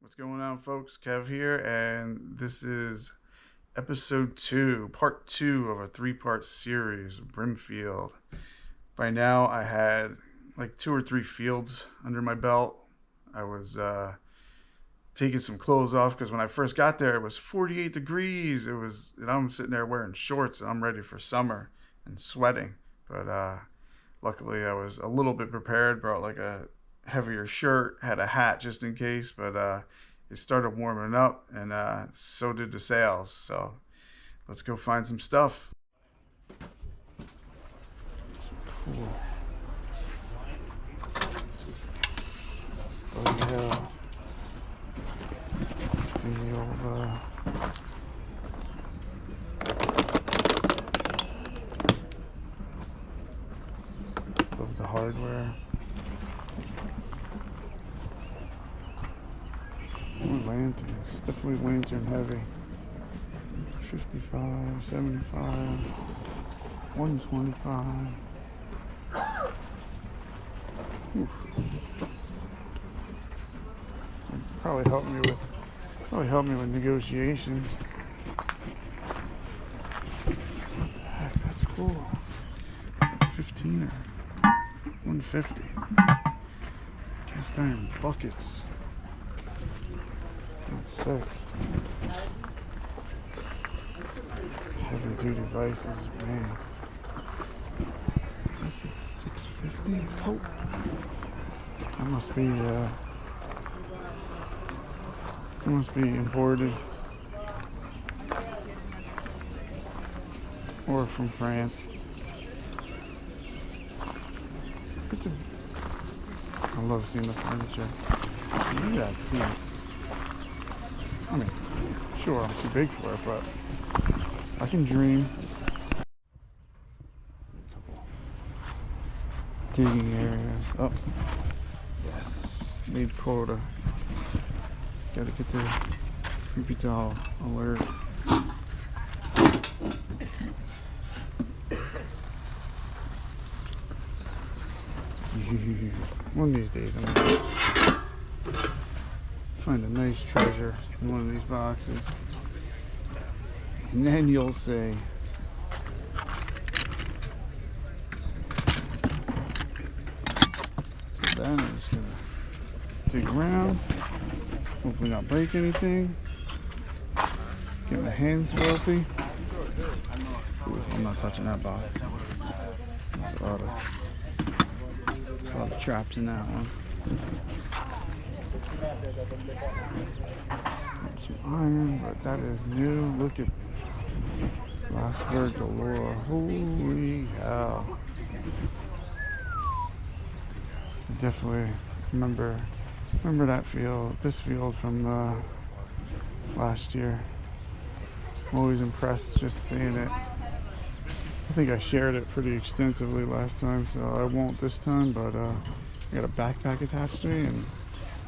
What's going on, folks? Kev here, and this is episode 2, part 2 of a 3-part series, Brimfield. By now, I had like 2 or 3 fields under my belt. I was taking some clothes off because when I first got there, it was 48 degrees. And I'm sitting there wearing shorts, and I'm ready for summer and sweating. But luckily, I was a little bit prepared. Brought like a heavier shirt, had a hat just in case, but it started warming up, and so did the sails. So let's go find some stuff. Some cool. Oh yeah. See the old of the hardware. Lanterns, definitely lantern heavy. 55, 75, 125. Oof. Probably help me with negotiations. What the heck, that's cool. 15er, 150. Cast iron buckets. That's sick. Heavy duty devices, man. This is 650. Oh, that must be imported or from France. I love seeing the furniture. Maybe I'd see it. I mean, sure, I'm too big for it, but I can dream. Digging areas. Oh, yes, need quota. Gotta get the creepy doll alert. One of these days, I'm gonna find a nice treasure in one of these boxes, and then you'll say, so then I'm just gonna dig around, hopefully not break anything, get my hands filthy. Ooh, I'm not touching that box. There's a lot of traps in that one. Some iron, but that is new. Look at Glassberg galore. Holy hell. I definitely remember that field, this field from last year. I'm always impressed just seeing it. I think I shared it pretty extensively last time, so I won't this time, but I got a backpack attached to me, and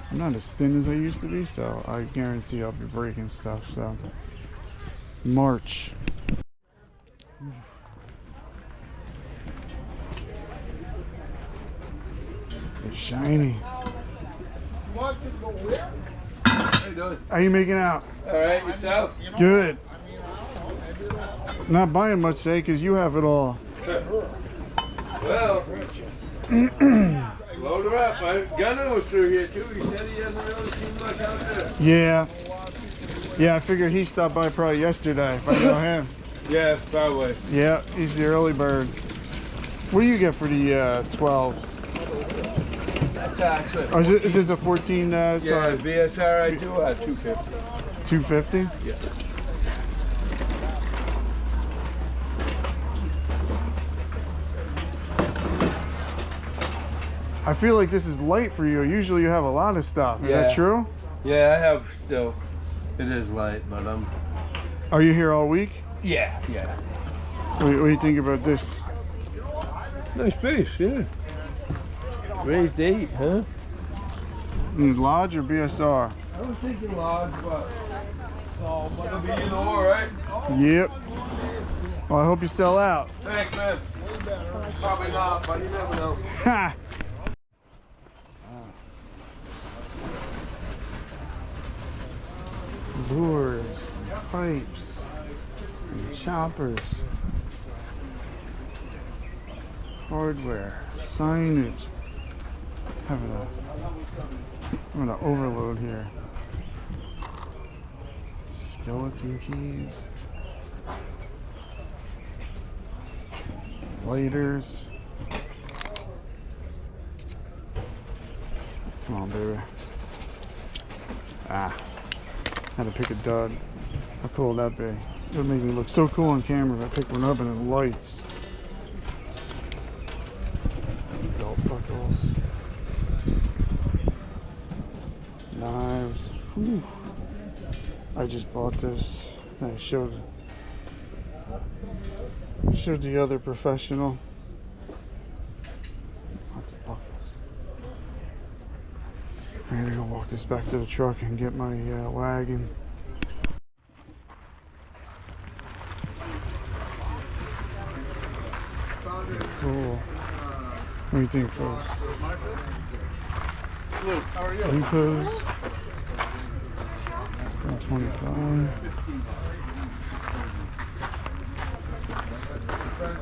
I'm not as thin as I used to be, so I guarantee I'll be breaking stuff. So March. It's shiny. How you doing? How you making out? All right, yourself? Good. Not buying much today because you have it all. Well, load her up. Gunner was through here too. He said he hasn't really seen much out there. Yeah, I figured he stopped by probably yesterday, if I know him. Yeah, probably. Yeah, he's the early bird. What do you get for the 12s? That's actually. Oh, is this a 14? Yeah, sorry. BSR I do at 250. 250? Yeah. I feel like this is light for you. Usually you have a lot of stuff. Is that true? Yeah, I have still. It is light, but I'm. Are you here all week? Yeah. What do you think about this? Nice piece, yeah. Raised 8, huh? Lodge or BSR? I was thinking lodge, but so it'll be either or, right? Yep. Well, I hope you sell out. Thanks, man. Probably not, but you never know. Ha! lures, pipes, and choppers, hardware, signage. Having an overload here. Skeleton keys, lighters. Come on, baby. Ah, had to pick a dud. How cool would that be? It would make me look so cool on camera if I picked one up and it lights. Belt buckles. Knives. Whew. I just bought this. I showed the other professional. Lots of buckles. I gotta go walk this back to the truck and get my wagon. Cool. What do you think, folks? Luke, how are you? Repos. 125.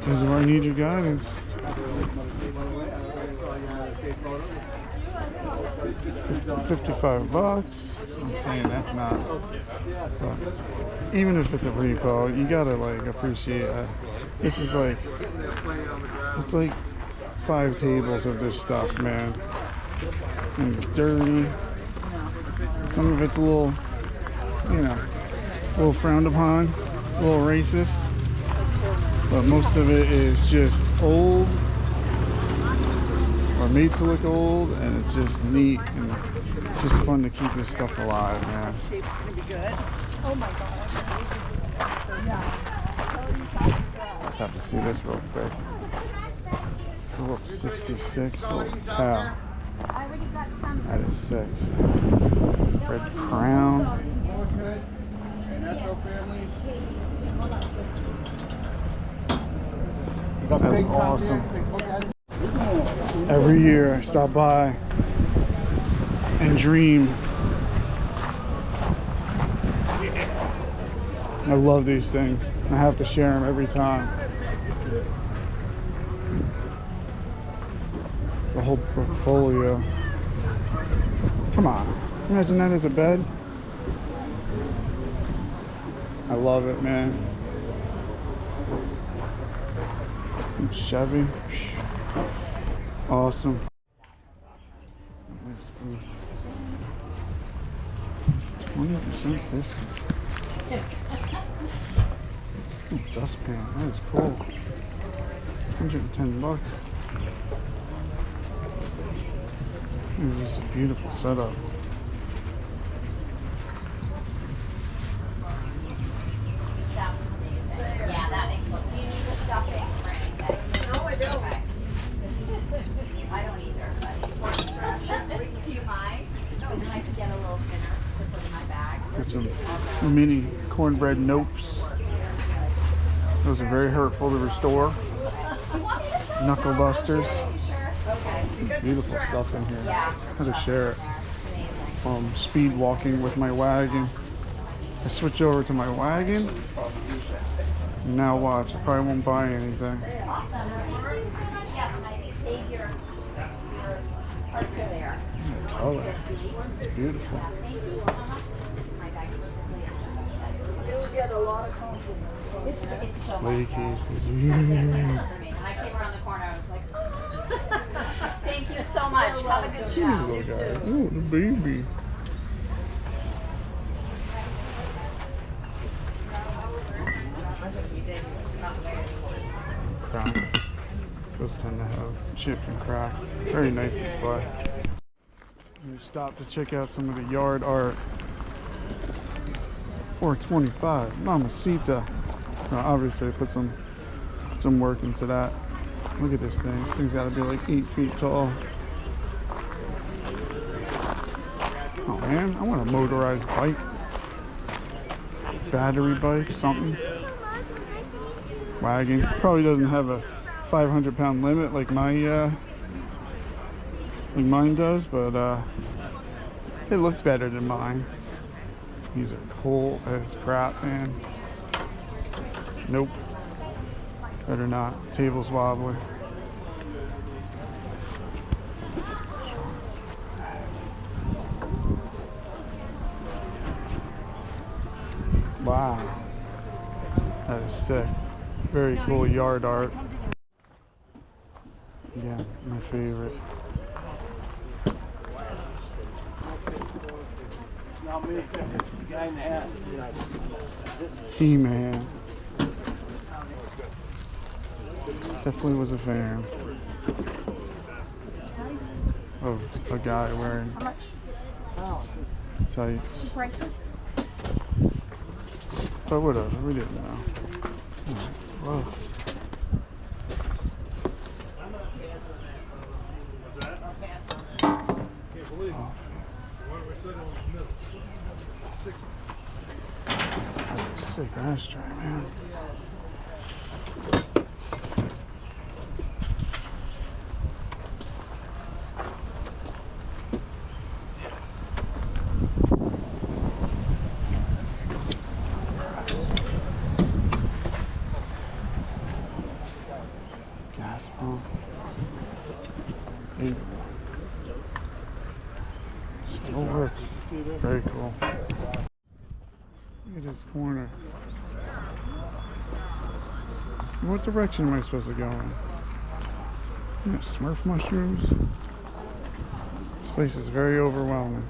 This is where I need your guidance. 55 bucks. I'm saying that's not. But even if it's a repo, you gotta like appreciate it. This is like, it's like 5 tables of this stuff, man. And it's dirty. Some of it's a little, you know, a little frowned upon, a little racist. But most of it is just old or made to look old, and it's just neat and it's just fun to keep this stuff alive, man. Shape's gonna be good. Oh my god. Let's have to see this real quick. Phillips 66. Holy cow. That is sick. Red Crown. That's awesome. Every year I stop by and dream. I love these things. I have to share them every time. It's a whole portfolio. Come on. Imagine that as a bed. I love it, man. Chevy. Awesome. 20% discount. Ooh, dustpan. That is cool. 110 bucks. This is a beautiful setup. That's amazing. Yeah, that makes sense. Do you need the stuffing or anything? No, I don't. Okay. I don't either, but do you mind? Because then I could get a little thinner to put in my bag. Got some mini cornbread nopes. Those are very hurtful to restore. Knuckle busters. Beautiful stuff in here. How to share it. Speed walking with my wagon. I switch over to my wagon. Now watch, I probably won't buy anything. Awesome. Thank you so much. Yes, and I save your part there. Color. It's beautiful. Thank you so much. It's my bag perfectly. You'll get a lot of compliments. It's so Display much. cases. For me. When I came around the corner, I was like, thank you so much. Have a good show. Little guy. Ooh, the baby. Cracks. Those tend to have chips and cracks. Very nice display. We stopped to check out some of the yard art. $4.25. Mamacita. Obviously, I put some work into that. Look at this thing. This thing's got to be like 8 feet tall. Oh man, I want a motorized bike. Battery bike, something. Wagon. Probably doesn't have a 500-pound limit like mine does, but it looks better than mine. These are cool as crap, man. Nope. Better not. Table's wobbly. Wow. That is sick. Very cool yard art. Yeah, my favorite. He-Man. Definitely was a fan. Oh, a guy wearing tights. But whatever, we didn't know. Whoa. Sick ashtray, man. Gas pump. Hey. Still works. Very cool. Look at this corner. What direction am I supposed to go in? Yeah, Smurf mushrooms. This place is very overwhelming.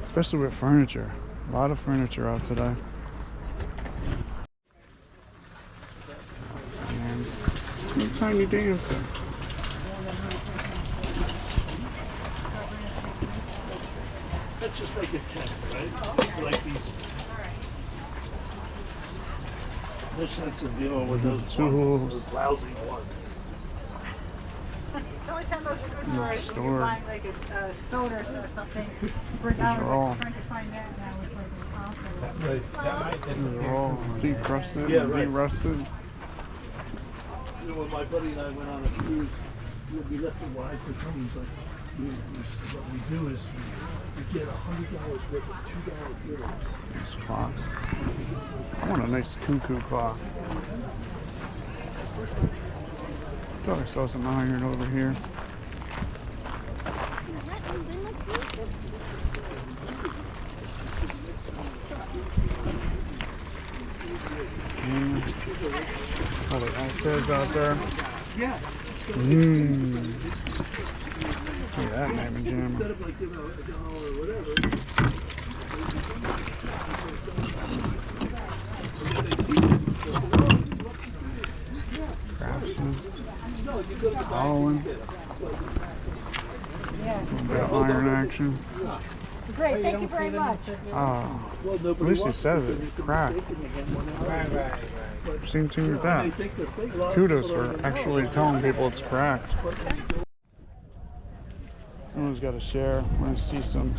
Especially with furniture. A lot of furniture out today. And little tiny dancing. Let's just make it 10, right? Like these. No sense in dealing with those Tools. those lousy ones. The only time those are good No for is when store. you're buying like a soda or something. For an hour, are all- like, trying to find that, and I was like impossible. They're all deep crusted Yeah, and right. de-rusted. You know, when my buddy and I went on a cruise, we'd be left to wide for things like, what we do is we get $100 worth of $2 bills. These clocks. I want a nice cuckoo clock. Thought I saw some iron over here. Oh, the access out there. Yeah. Mmm. Look at that mammy jammer. Instead of like giving a $1 or whatever. Craftsman. Holland. Yeah. A bit of iron action. Great, thank you very much. Oh, at least it says it. Cracked. Same thing with that. Kudos for actually telling people it's cracked. Everyone's got to share when I see some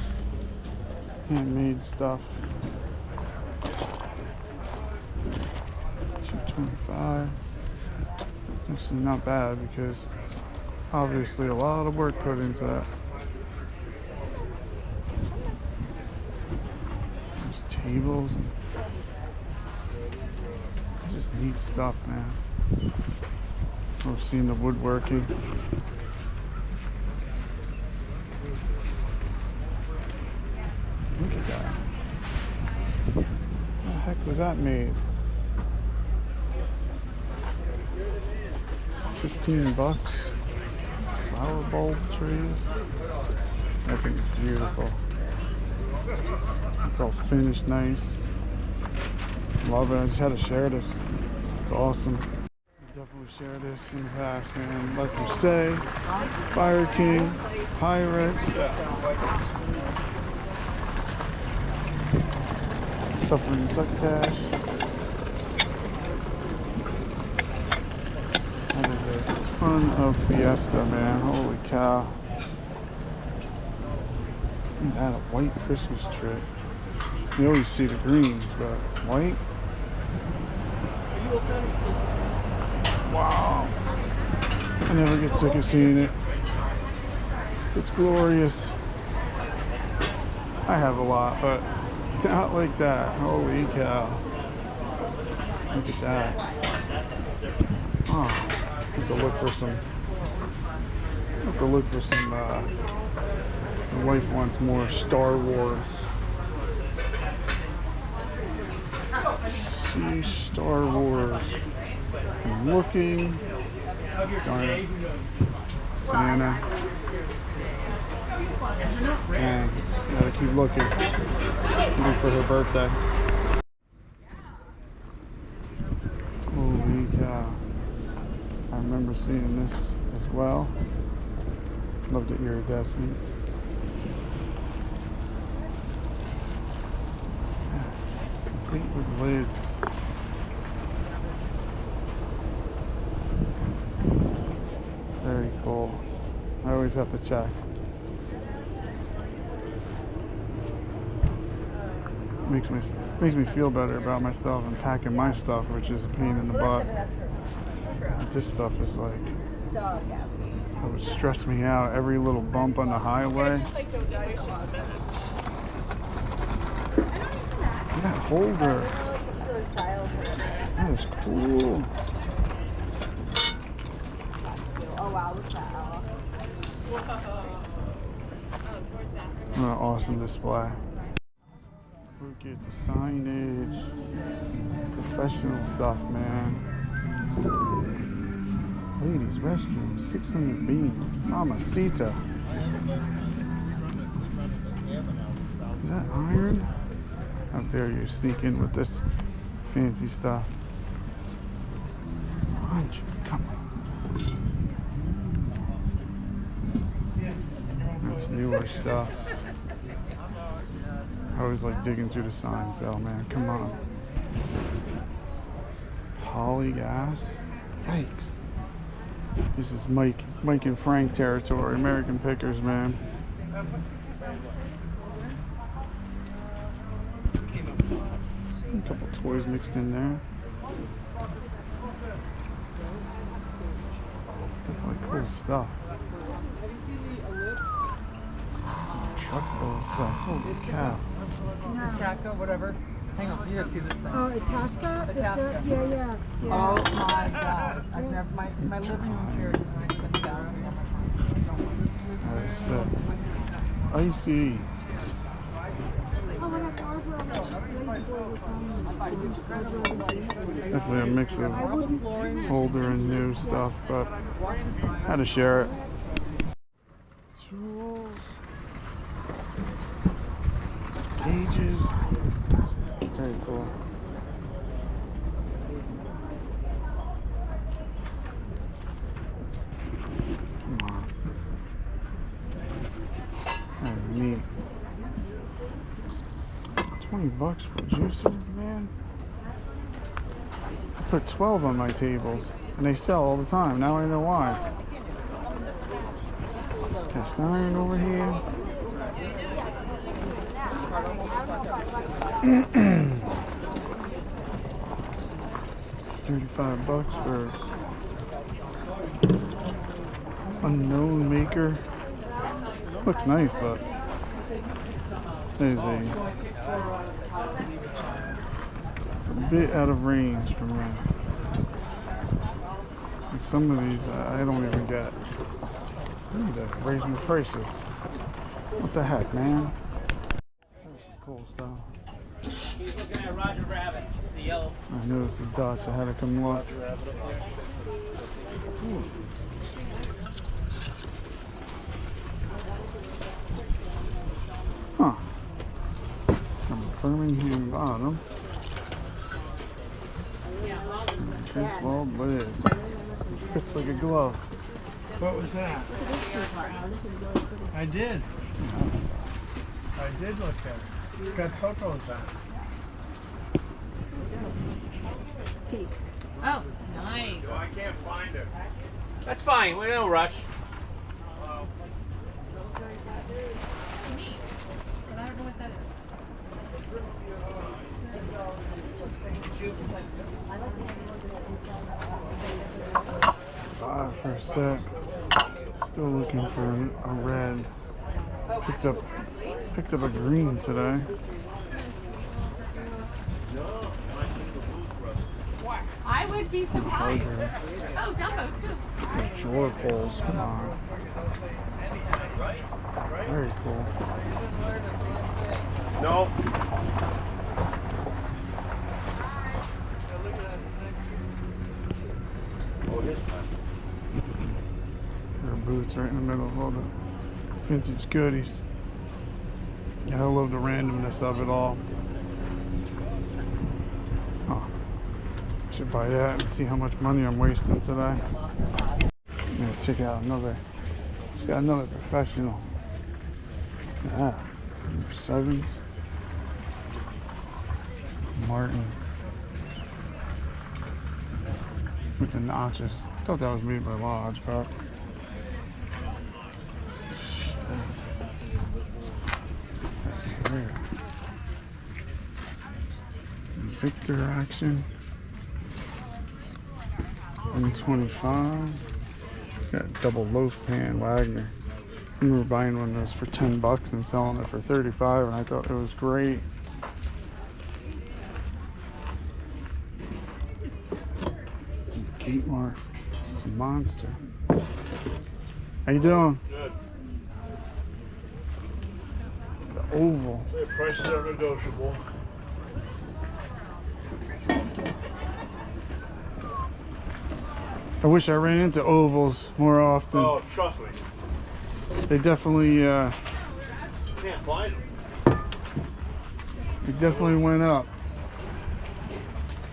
handmade stuff. $2.25. Actually not bad because obviously a lot of work put into that. There's tables and just neat stuff, man. We've seen the woodworking. Look at that. How the heck was that made? 15 bucks. Flower bulb trees. That thing is beautiful. It's all finished nice. Love it. I just had to share this. It's awesome. Definitely share this in the past, man. Like you say, Fire King, Pyrex. Suffering Succotash. That is a ton of Fiesta, man. Holy cow. Look at that, a white Christmas tree. You always see the greens, but white? Wow. I never get sick of seeing it. It's glorious. I have a lot, but Not like that. Holy cow. Look at that. Oh, have to look for some. Have to look for some. My wife wants more Star Wars. See Star Wars. I'm looking. Darn it. Santa. Dang, gotta keep looking. Maybe for her birthday. Holy cow. I remember seeing this as well. Loved it iridescent. Yeah, complete with lids. Very cool. I always have to check. Makes me feel better about myself and packing my stuff, which is a pain in the butt. But this stuff is like, it would stress me out. Every little bump on the highway. That holder. That is cool. Oh wow, look at that. What an awesome display. Look at the signage. Professional stuff, man. Ladies' restroom, 600 beans. Mamacita. Is that iron? How dare you sneak in with this fancy stuff? 100, come on. That's newer stuff. I always like digging through the signs though, man. Come on. Holly gas? Yikes. This is Mike and Frank territory. American Pickers, man. A couple toys mixed in there. Definitely cool stuff. Truck full of stuff. Holy cow. Itasca, whatever. Hang on, you gotta see this thing. Oh, Itasca? Itasca. Yeah. Oh my god. I've never, my living room chair is nice, but the gallery on my That is sick. Icy. Oh, well, that's also Definitely a mix of older and new stuff, but had to share it. Tools. Cages. Very cool. Come on. That is neat. $20 for a juicer, man. I put 12 on my tables, and they sell all the time. Now I know why. Cast iron over here. $35 for unknown maker. Looks nice, but it's a bit out of range for me. Like some of these I don't even get. I need to raise my prices. What the heck, man? That's some cool stuff. He's looking at Roger Rabbit, the yellow. I noticed the Dutch. I had to come look. Ooh. Huh. From Birmingham bottom. Baseball lid. Fits like a glove. What was that? I did. I did look at it. It's got photos on it. Oh, nice. I can't find it. That's fine, we're no rush. Neat. But I don't know what that is. For a sec. Still looking for a red. Picked up a green today. I would be surprised. Hardware. Oh, Dumbo too. There's drawer pulls. Come on. Very cool. No. Oh, this time. Her boots right in the middle of all the vintage goodies. Yeah, I love the randomness of it all. Oh, should buy that and see how much money I'm wasting today. I'm gonna check out another. It's got another professional. Yeah, number 7s. Martin with the notches. I thought that was made by Lodge, but that's rare. Victor action. 125. Got a double loaf pan Wagner. I remember buying one of those for $10 and selling it for 35, and I thought it was great. Gate mark. It's a monster. How you doing? Good. The oval. The prices are negotiable. I wish I ran into ovals more often. Oh, trust me. They definitely, You can't find them. they definitely went up.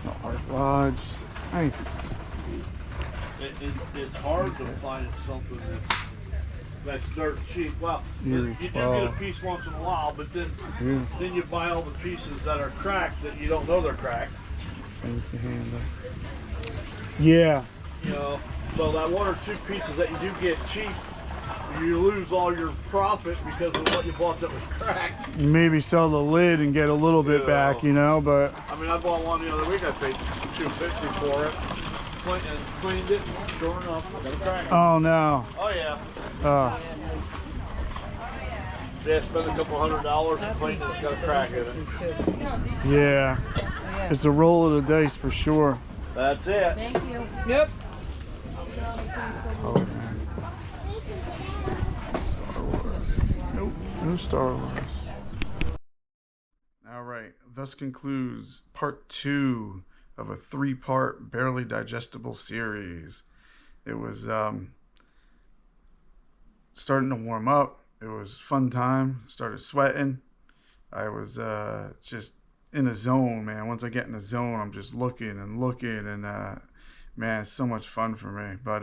The Art Lodge. Nice. It's hard to find something that's dirt cheap. Well, Erie you do get 12. a piece once in a while, but then Beautiful. you buy all the pieces that are cracked that you don't know they're cracked. Fancy handle. Yeah. You know, so that one or two pieces that you do get cheap, you lose all your profit because of what you bought that was cracked. You maybe sell the lid and get a little bit Yeah. back, you know, but I mean, I bought one the other week. I paid $250 for it. Cleaned it. Sure enough, got a crack. oh no. Oh yeah. Oh, Yeah, spend a couple $100 and clean it. It's got a crack in it. yeah. It's a roll of the dice for sure. That's it. Thank you. Yep. Oh man. Star Wars. Nope. No Star Wars. All right. Thus concludes part 2 of a 3-part barely digestible series. It was starting to warm up. It was fun time. Started sweating. I was just in a zone, man. Once I get in a zone, I'm just looking and man, it's so much fun for me. But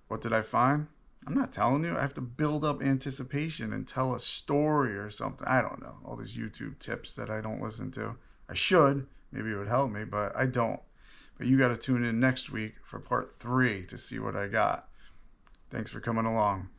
what did I find? I'm not telling you. I have to build up anticipation and tell a story or something. I don't know. All these YouTube tips that I don't listen to. I should. Maybe it would help me, but I don't. But you got to tune in next week for part 3 to see what I got. Thanks for coming along.